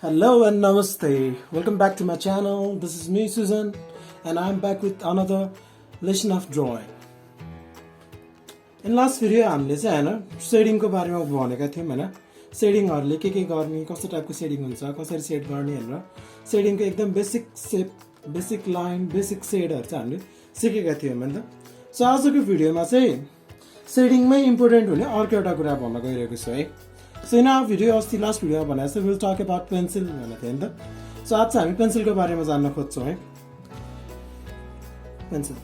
Hello and namaste. Welcome back to my channel. This is me, Susan, and I'm back with another lesson of drawing. In last video, हामीले चाहिँ हैन शेडिङको बारेमा भनेका थियौं हैन शेडिङहरुले के गर्ने कस्तो टाइपको शेडिङ हुन्छ कसरी सेड गर्ने भनेर शेडिङको एकदम basic shape basic line basic शेडहरु चाहिँ हामीले सिकेका थियौं हैन त सो आजको भिडियोमा चाहिँ शेडिङमै इम्पोर्टेन्ट हुने अर्को एउटा कुरा भन्न गइरहेको छु है सो इन आवर भिडियो अस्ति लास्ट भिडियोमा भने जस्तो विल टक अबाउट पेन्सिल भनेको थियो नि त सो आज चाहिँ हामी पेन्सिलको बारेमा जान्न खोज्छौं है पेन्सिल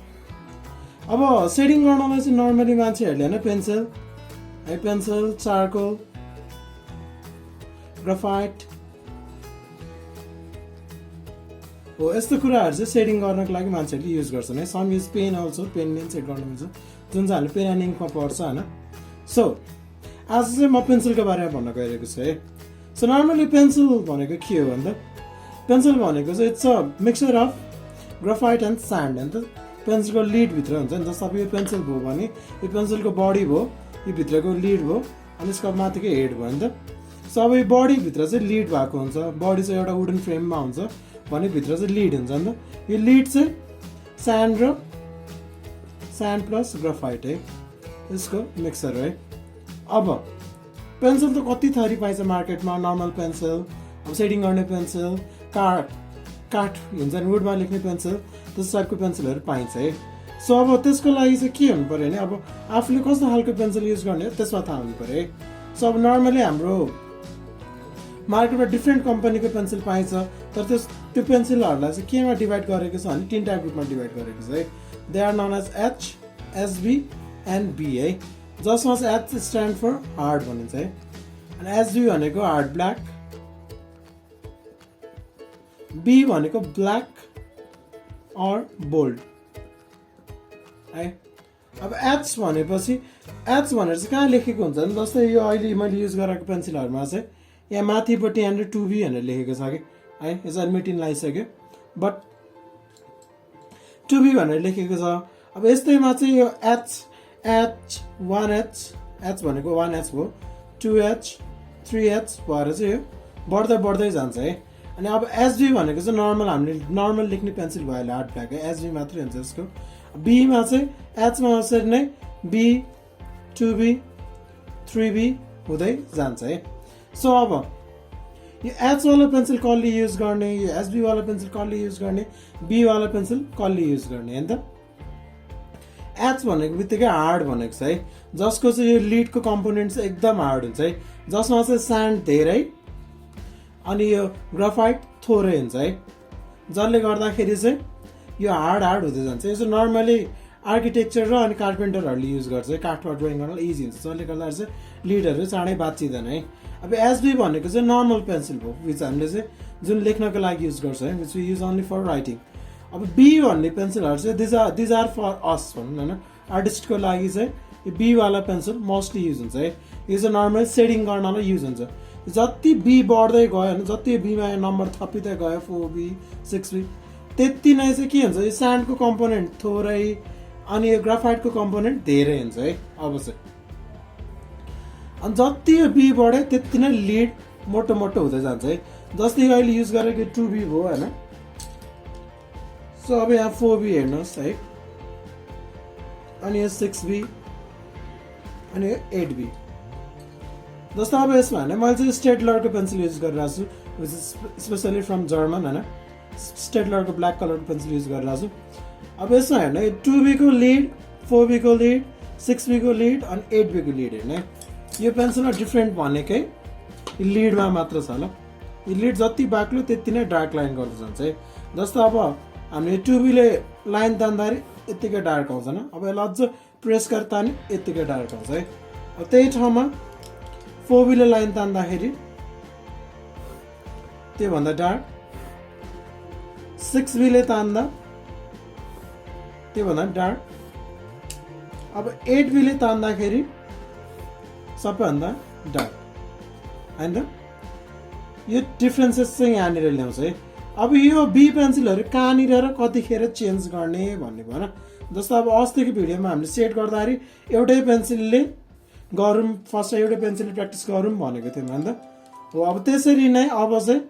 अब शेडिङ गर्नलाई चाहिँ नर्मली मान्छेहरुले हैन पेन्सिल चारकोल ग्राफाइट हो यस्तो कुराहरु चाहिँ शेडिङ गर्नको लागि मान्छेहरुले युज गर्छन् है सम युज पेन अल्सो पेनले पनि सेड गर्न मिल्छ जुन चाहिँ हामीले पेन एन्ड इङ्कमा पढ्छ हैन सो आज चाहिँ म पेन्सिलको बारेमा भन्न गइरहेको छु है सो नर्मली पेन्सिल भनेको के हो भन्दा पेन्सिल भनेको चाहिँ it's a mixture of graphite and sand हैन त पेन्सिलको लिड भित्र हुन्छ नि जस्तो अब यो पेन्सिल भयो भने यो पेन्सिलको बडी भयो यो भित्रको लिड भयो अनि यसको माथिको हेड भयो नि त सो अब यो बडी भित्र चाहिँ लिड भएको हुन्छ बडी चाहिँ एउटा वुडन फ्रेममा हुन्छ भने भित्र चाहिँ लिड हुन्छ नि त यो लिड चाहिँ स्यान्ड प्लस ग्राफाइट है यसको मिक्सचर है अब पेन्सिल त कति थरी पाइन्छ मार्केटमा नर्मल पेन्सिल अब शेडिङ गर्ने पेन्सिल काठ हुन्छ नि वुडमा लेख्ने पेन्सिल त्यस्तो टाइपको पेन्सिलहरू पाइन्छ है सो अब त्यसको लागि चाहिँ के हुनु पर्यो भने अब आफूले कस्तो खालको पेन्सिल युज गर्ने हो त्यसमा थाहा हुनु पर्यो है सो अब नर्मली हाम्रो मार्केटमा डिफ्रेन्ट कम्पनीको पेन्सिल पाइन्छ तर त्यो पेन्सिलहरूलाई चाहिँ केमा डिभाइड गरेको छ भने 3 टाइप ग्रुपमा डिभाइड गरेको छ है they are known as H SB and B है जसमा चाहिँ एच स्ट्यान्ड फर हार्ड भनिन्छ है अनि एसबी भनेको हार्ड ब्ल्याक बी भनेको ब्ल्याक अर बोल्ड है अब एच भनेपछि एच भनेर चाहिँ कहाँ लेखेको हुन्छ नि जस्तै यो अहिले मैले युज गरेको पेन्सिलहरूमा चाहिँ यहाँ माथिपट्टि यहाँनिर 2B भनेर लेखेको छ कि है यो चाहिँ मेटिन लगाइसक्यो बट 2B भनेर लेखेको छ अब यस्तैमा चाहिँ यो एच 1H एच भनेको 1H भयो 2H 3H भएर चाहिँ यो बढ्दै जान्छ है अनि अब एसबी भनेको चाहिँ नर्मल हामीले नर्मल लेख्ने पेन्सिल भयो हार्ड ब्ल्याक है एसबी मात्रै हुन्छ यसको बीमा चाहिँ एचमा यसरी नै बी 2B 3B हुँदै जान्छ है सो अब यो एच वाला पेन्सिल कसले युज गर्ने यो एसबी वाला पेन्सिल कसले युज गर्ने बी वाला पेन्सिल कसले युज गर्ने हैन त एच भनेको बित्तिकै हार्ड भनेको छ है जसको चाहिँ यो लिडको कम्पोनेन्ट चाहिँ एकदम हार्ड हुन्छ है जसमा चाहिँ स्यान्ड धेरै अनि यो ग्राफाइट थोरै हुन्छ है जसले गर्दाखेरि चाहिँ यो हार्ड हुँदै जान्छ यो चाहिँ नर्मली आर्किटेक्चर र अनि कार्पेन्टरहरूले युज गर्छ है काठमा ड्रइङ गर्न इजी हुन्छ जसले गर्दाखेरि चाहिँ लिडहरू चाँडै बाँचिँदैन है अब एसबी भनेको चाहिँ नर्मल पेन्सिल भयो विच हामीले चाहिँ जुन लेख्नको लागि युज गर्छ है which we use only for writing अब बी भन्ने पेन्सिलहरू चाहिँ दिज आर फर अस भनौँ होइन आर्टिस्टको लागि चाहिँ यो बी वाला पेन्सिल मोस्टली युज हुन्छ है यो चाहिँ नर्मल सेडिङ गर्नलाई युज हुन्छ जति बी बढ्दै गयो होइन जति बीमा नम्बर थपिँदै गयो 4B 6B त्यति नै चाहिँ के हुन्छ यो स्यान्डको कम्पोनेन्ट थोरै अनि यो ग्राफाइटको कम्पोनेन्ट धेरै हुन्छ है अब चाहिँ अनि जति यो बी बढ्यो त्यति नै लिड मोटो हुँदै जान्छ है जस्तै अहिले युज गरेको 2B भयो होइन सो अब यहाँ 4B हेर्नुहोस् है अनि यो 6B अनि यो 8B जस्तो अब यसमा होइन मैले चाहिँ स्टेडलरको पेन्सिल युज गरिरहेको छु which is specially from German होइन स्टेडलरको ब्ल्याक कलरको पेन्सिल युज गरिरहेको छु अब यसमा हेर्नु यो 2B को लिड 4B को लिड 6B को लिड अनि 8B को लिड हेर्नु यो पेन्सिलमा डिफ्रेन्ट भनेकै यो लिडमा मात्र छ ल यो लिड जति बाक्लो त्यति नै डार्क लाइन गर्दै जान्छ है जस्तो अब हामीले 2B ले लाइन तान्दाखेरि यत्तिकै डार्क आउँदैन अब यसलाई अझ प्रेस गरेर तान्यो यत्तिकै डार्क आउँछ है अब त्यही ठाउँमा 4B ले लाइन तान्दाखेरि त्योभन्दा डार्क 6B ले तान्दा त्योभन्दा डार्क अब 8B ले तान्दाखेरि सबैभन्दा डार्क हैन यो डिफरेन्सेस चाहिँ यहाँनिर ल्याउँछ है अब यो बी पेन्सिलहरू कहाँनिर र कतिखेर चेन्ज गर्ने भन्ने भयो जस्तो अब अस्तिको भिडियोमा हामीले सेट गर्दाखेरि एउटै पेन्सिलले गरौँ फर्स्ट एउटै पेन्सिलले प्र्याक्टिस गरौँ भनेको थियौँ हैन त हो अब त्यसरी नै अब चाहिँ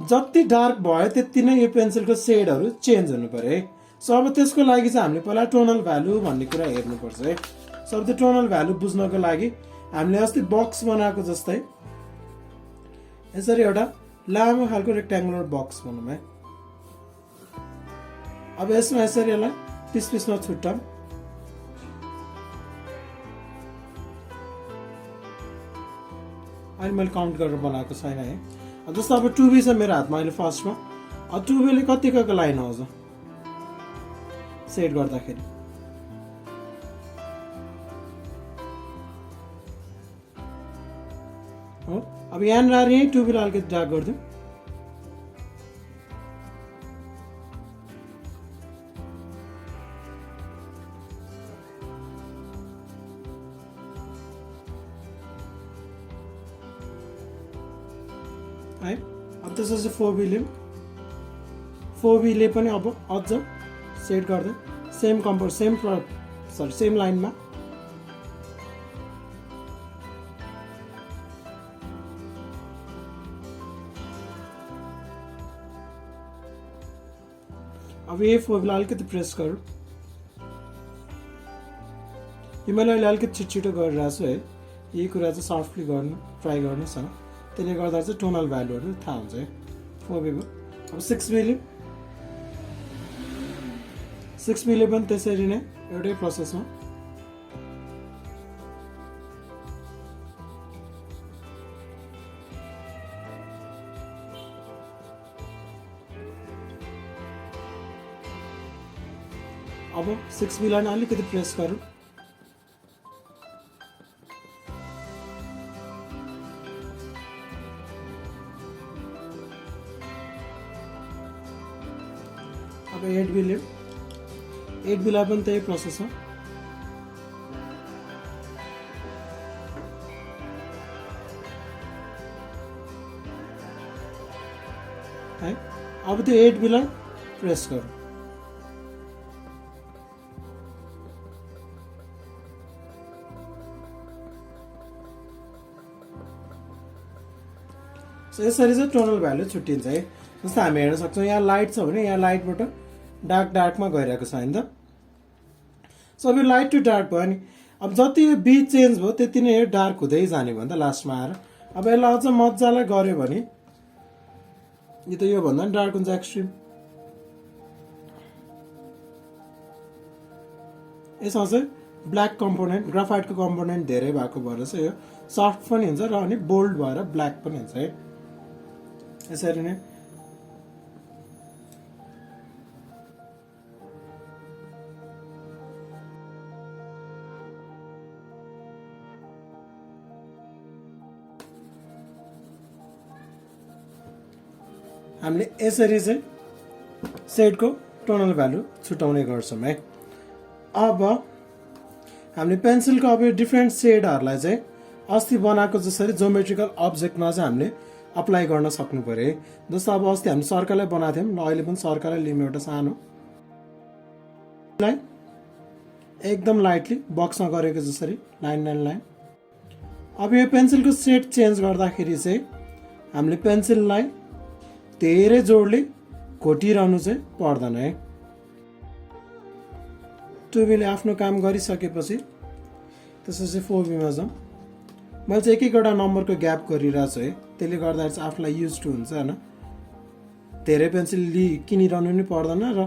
जति डार्क भयो त्यति नै यो पेन्सिलको सेडहरू चेन्ज हुनु पर्यो है। सो अब त्यसको लागि चाहिँ हामीले पहिला टोनल भ्यालु भन्ने कुरा हेर्नुपर्छ है। सो अब त्यो टोनल भ्यालु बुझ्नको लागि हामीले अस्ति बक्स बनाएको जस्तै यसरी एउटा लामो खालको रेक्ट्याङ्गुलर बक्स भनौँ है। अब यसमा यसरी यसलाई पिस पिसमा छुट्टाउँ। अहिले मैले काउन्ट गरेर बनाएको छैन है। जस्तो अब 2B छ मेरो हातमा अहिले फर्स्टमा। अब 2B ले कतिको लाइन आउँछ सेट गर्दाखेरि? हो अब यहाँनिर यही 2B लाई अलिकति ड्र्याग गरिदिउँ। है अब त्यसपछि 4B लिउँ। 4B ले पनि अब अझ सेट गर्दै सेम लाइनमा अब यही 4B लाई अलिकति प्रेस गरौँ। यो मैले अहिले अलिकति छिटो गरिरहेको छु है। यही कुरा चाहिँ सफ्टली गर्नु ट्राई गर्नुहोस् न। त्यसले गर्दा चाहिँ टोनल भ्यालुहरू थाहा हुन्छ है। 4B भयो। अब 6B लिउँ। 6B ले पनि त्यसरी नै एउटै प्रोसेसमा अब 6B लाई अलिकति प्रेस गरौँ। अब 8B लिउँ। 8B लाई पनि त्यही प्रोसेस हो। है अब त्यो 8B लाई प्रेस गरौँ। यसरी चाहिँ टोनल भ्यालु छुट्टिन्छ है। जस्तो हामी हेर्न सक्छौँ यहाँ लाइट छ भने यहाँ लाइटबाट डार्कमा गइरहेको छ हैन त। सो अब लाइट टु डार्क भयो नि। अब जति यो बी चेन्ज भयो त्यति नै यो डार्क हुँदै जाने भयो नि त लास्टमा आएर। अब यसलाई अझ मजाले गर्यो भने यो त यो भन्दा नि डार्क हुन्छ एक्सट्रिम। यसमा चाहिँ ब्ल्याक कम्पोनेन्ट ग्राफाइटको कम्पोनेन्ट धेरै भएको भएर चाहिँ यो सफ्ट पनि हुन्छ र अनि बोल्ड भएर ब्ल्याक पनि हुन्छ है। यसरी नै हामीले यसरी चाहिँ सेडको टोनल भ्यालु छुटाउने गर्छौँ है। अब हामीले पेन्सिलको अब यो डिफ्रेन्ट सेडहरूलाई चाहिँ अस्ति बनाएको जसरी ज्योमेट्रिकल अब्जेक्टमा चाहिँ हामीले अप्लाई गर्न सक्नु पर्यो है। जस्तो अब अस्ति हामी सर्कलै बनाएको थियौँ, अहिले पनि सर्कलै लियौँ एउटा सानो एकदम लाइटली बक्समा गरेको जसरी लाइन लाइन लाइन। अब यो पेन्सिलको सेड चेन्ज गर्दाखेरि चाहिँ हामीले पेन्सिललाई धेरै जोडले घोटिरहनु चाहिँ पर्दैन है। 2B ले आफ्नो काम गरिसकेपछि त्यसपछि 4B मा जाउँ। मैले चाहिँ एक एकवटा नम्बरको ग्याप गरिरहेको छु है। त्यसले गर्दाखेरि चाहिँ आफूलाई युज टु हुन्छ होइन। धेरै पेन्सिल किनिरहनु नि पर्दैन र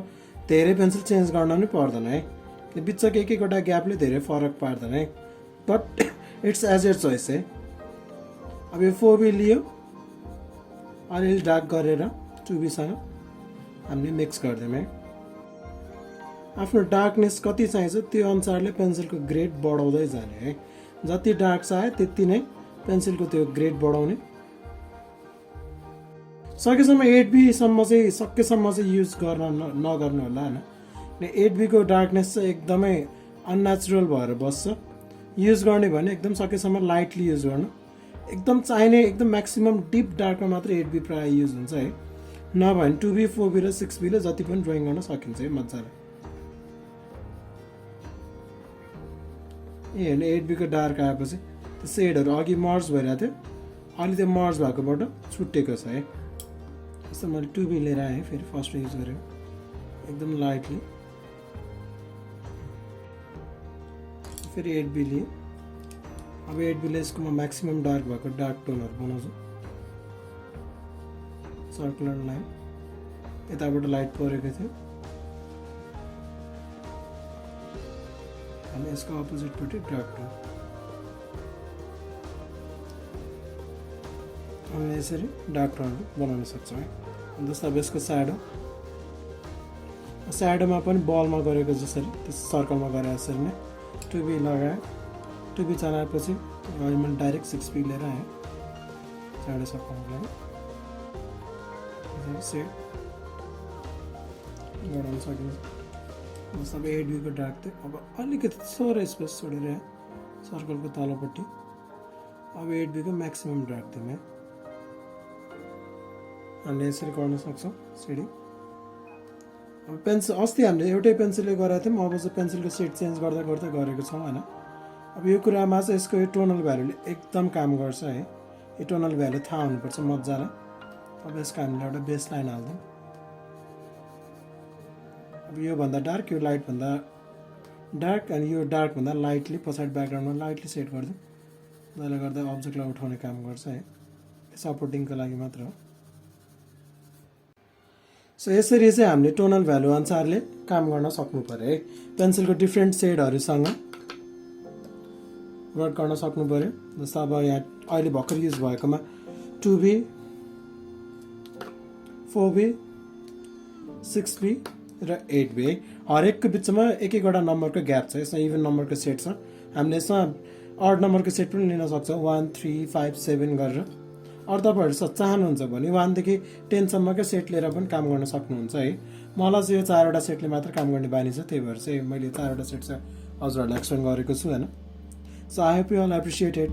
धेरै पेन्सिल चेन्ज गर्न पनि पर्दैन है। बिचको एक एकवटा ग्यापले धेरै फरक पार्दैन है। But it's as your choice है। अब यो 4B लियो अलिअलि डार्क गरेर 2B सँग हामीले मिक्स गरिदियौँ है। आफ्नो डार्कनेस कति चाहिन्छ त्यो अनुसारले पेन्सिलको ग्रेड बढाउँदै जाने है। जति डार्क चाहियो त्यति नै पेन्सिलको त्यो ग्रेड बढाउने। सकेसम्म 8B सम्म चाहिँ सकेसम्म चाहिँ युज नगर्नु होला हैन। 8B को डार्कनेस चाहिँ एकदमै अननेचुरल भएर बस्छ। युज गर्ने भने एकदम सकेसम्म लाइटली युज गर्नु। एकदम चाहिने एकदम म्याक्सिमम डिप डार्कमा मात्र 8B प्राय युज हुन्छ है। नभए भने 2B 4B र 6B ले जति पनि ड्रइङ गर्न सकिन्छ है मजाले। ए हैन 8B को डार्क आएपछि त्यो सेडहरू अघि मर्ज भइरहेको थियो, अहिले त्यो मर्ज भएकोबाट छुट्टेको छ है। यस्तो मैले 2B लिएर आएँ, फेरि फर्स्ट युज गरेँ एकदम लाइटली, फेरि 8B लिएँ। अब 8B ले यसको म म्याक्सिमम डार्क भएको डार्क टोनहरू बनाउँछु। सर्कुलर लाइन, यताबाट लाइट परेको थियो अनि यसको अपोजिटपट्टि डार्क टोन। हामीले यसरी डार्क टोनहरू बनाउन सक्छौँ है। जस्तो अब यसको स्याडोमा पनि बलमा गरेको जसरी त्यस सर्कलमा गरे यसरी नै 2B लगाएँ। 2B चलाएपछि मैले डाइरेक्ट 6B लिएर आएँ स्याडो सर्कलको लागि। सेड गराउन सकिन्छ। जस्तो अब 8B को डार्क थियो, अब अलिकति थोरै स्पेस छोडेर सर्कलको तलपट्टि अब 8B को म्याक्सिमम डार्क थियो मैं। हामीले यसरी गर्न सक्छौँ सेडिङ। अब पेन्सिल अस्ति हामीले एउटै पेन्सिलले गरेको थियौँ, अब चाहिँ पेन्सिलको सेड चेन्ज गर्दा गर्दै गरेको छौँ होइन। अब यो कुरामा चाहिँ यसको यो टोनल भ्यालुले एकदम काम गर्छ है। यो टोनल भ्यालु थाहा हुनुपर्छ मजाले। अब यसको हामीले एउटा बेस लाइन हाल्छौँ। अब योभन्दा डार्क, यो लाइटभन्दा डार्क अनि यो डार्कभन्दा लाइटली पछाडि ब्याकग्राउन्डमा लाइटली सेट गर्छौँ। जसले गर्दा अब्जेक्टलाई उठाउने काम गर्छ है, सपोर्टिङको लागि मात्र हो। सो यसरी चाहिँ हामीले टोनल भ्यालु अनुसारले काम गर्न सक्नु पर्यो है। पेन्सिलको डिफ्रेन्ट सेडहरूसँग वर्क गर्न सक्नु पर्यो। जस्तो अब यहाँ अहिले भर्खर युज भएकोमा 2B, 4B, 6B र 8B है। हरेकको बिचमा एक एकवटा नम्बरको ग्याप छ। यसमा इभन नम्बरको सेट छ। हामीले यसमा अड नम्बरको सेट पनि लिन सक्छौँ 1, 3, 5, 7 गरेर। अरू तपाईँहरू चाहनुहुन्छ भने 1 देखि 10 सम्मकै सेट लिएर पनि काम गर्न सक्नुहुन्छ है। मलाई चाहिँ यो 4वटा सेटले मात्र काम गर्ने बानी छ, त्यही भएर चाहिँ मैले 4वटा सेट चाहिँ हजुरहरूलाई एक्सप्लेन गरेको छु होइन। So I hope you all appreciate it.